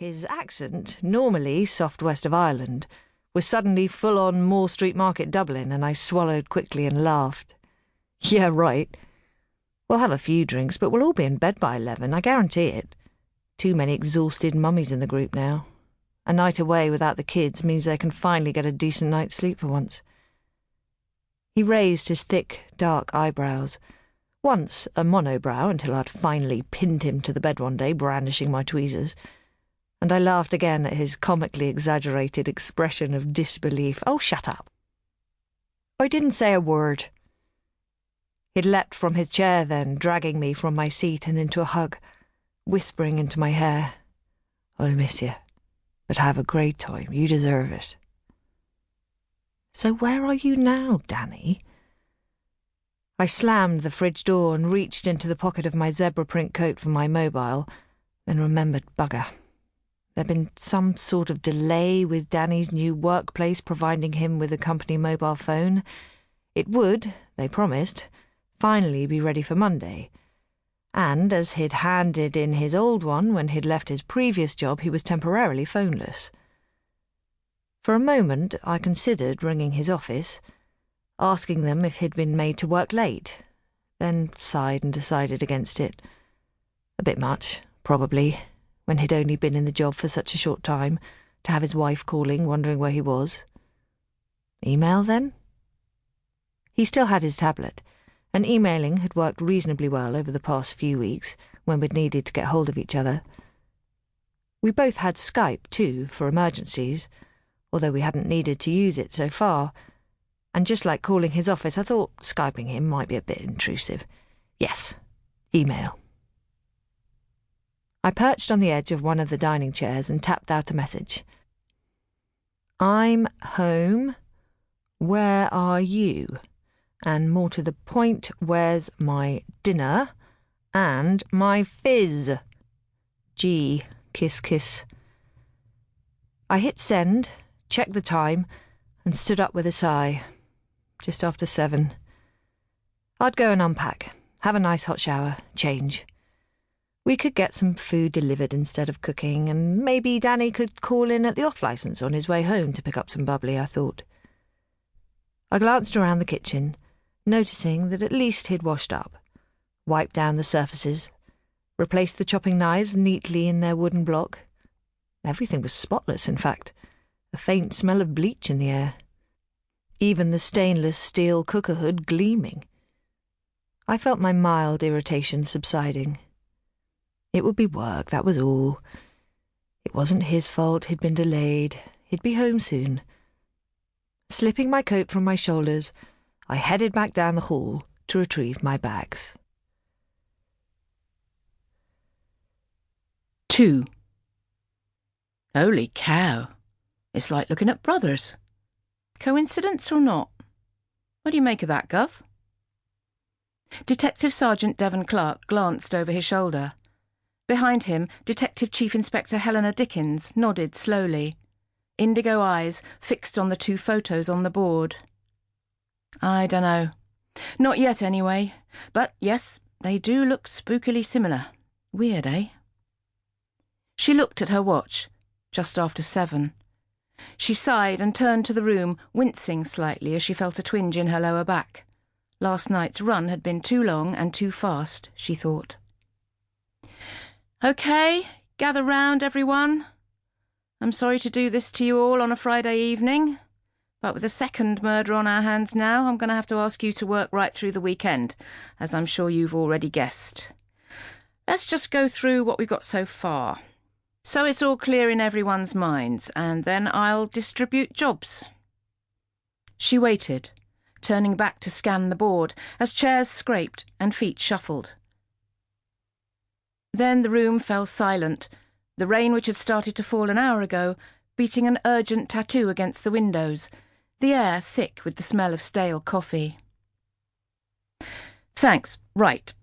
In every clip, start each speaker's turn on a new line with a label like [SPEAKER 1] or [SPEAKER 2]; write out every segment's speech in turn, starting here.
[SPEAKER 1] His accent, normally soft west of Ireland, was suddenly full-on Moore Street Market Dublin, and I swallowed quickly and laughed. Yeah, right. We'll have a few drinks, but we'll all be in bed by 11, I guarantee it. Too many exhausted mummies in the group now. A night away without the kids means they can finally get a decent night's sleep for once. He raised his thick, dark eyebrows. Once a monobrow, until I'd finally pinned him to the bed one day, brandishing my tweezers. And I laughed again at his comically exaggerated expression of disbelief. Oh, shut up. I didn't say a word. He'd leapt from his chair then, dragging me from my seat and into a hug, whispering into my hair, I'll miss you, but have a great time. You deserve it. So where are you now, Danny? I slammed the fridge door and reached into the pocket of my zebra print coat for my mobile, then remembered bugger. There'd been some sort of delay with Danny's new workplace providing him with a company mobile phone. It would, they promised, finally be ready for Monday. And as he'd handed in his old one when he'd left his previous job, he was temporarily phoneless. For a moment I considered ringing his office, asking them if he'd been made to work late, then sighed and decided against it. A bit much, probably, when he'd only been in the job for such a short time, to have his wife calling, wondering where he was. Email, then? He still had his tablet, and emailing had worked reasonably well over the past few weeks, when we'd needed to get hold of each other. We both had Skype, too, for emergencies, although we hadn't needed to use it so far, and just like calling his office, I thought Skyping him might be a bit intrusive. Yes, email. I perched on the edge of one of the dining chairs and tapped out a message. I'm home. Where are you? And more to the point, where's my dinner? And my fizz? Gee, kiss, kiss. I hit send, checked the time, and stood up with a sigh. Just after 7. I'd go and unpack, have a nice hot shower, change. We could get some food delivered instead of cooking, and maybe Danny could call in at the off-licence on his way home to pick up some bubbly, I thought. I glanced around the kitchen, noticing that at least he'd washed up, wiped down the surfaces, replaced the chopping knives neatly in their wooden block. Everything was spotless, in fact, a faint smell of bleach in the air. Even the stainless steel cooker hood gleaming. I felt my mild irritation subsiding. It would be work, that was all. It wasn't his fault he'd been delayed. He'd be home soon. Slipping my coat from my shoulders, I headed back down the hall to retrieve my bags.
[SPEAKER 2] 2. Holy cow. It's like looking at brothers. Coincidence or not? What do you make of that, Gov? Detective Sergeant Devon Clark glanced over his shoulder. Behind him, Detective Chief Inspector Helena Dickens nodded slowly, indigo eyes fixed on the 2 photos on the board. I dunno. Not yet, anyway. But yes, they do look spookily similar. Weird, eh? She looked at her watch, just after 7. She sighed and turned to the room, wincing slightly as she felt a twinge in her lower back. Last night's run had been too long and too fast, she thought. OK, gather round, everyone. I'm sorry to do this to you all on a Friday evening, but with a second murder on our hands now, I'm going to have to ask you to work right through the weekend, as I'm sure you've already guessed. Let's just go through what we've got so far, so it's all clear in everyone's minds, and then I'll distribute jobs. She waited, turning back to scan the board as chairs scraped and feet shuffled. Then the room fell silent, the rain which had started to fall an hour ago beating an urgent tattoo against the windows, the air thick with the smell of stale coffee. Thanks. Right.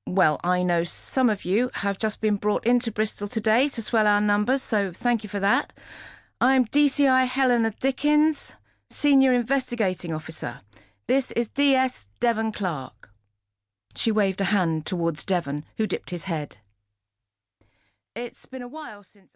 [SPEAKER 2] Well, I know some of you have just been brought into Bristol today to swell our numbers, so thank you for that. I'm DCI Helena Dickens, Senior Investigating Officer. This is DS Devon Clark. She waved a hand towards Devon, who dipped his head. It's been a while since...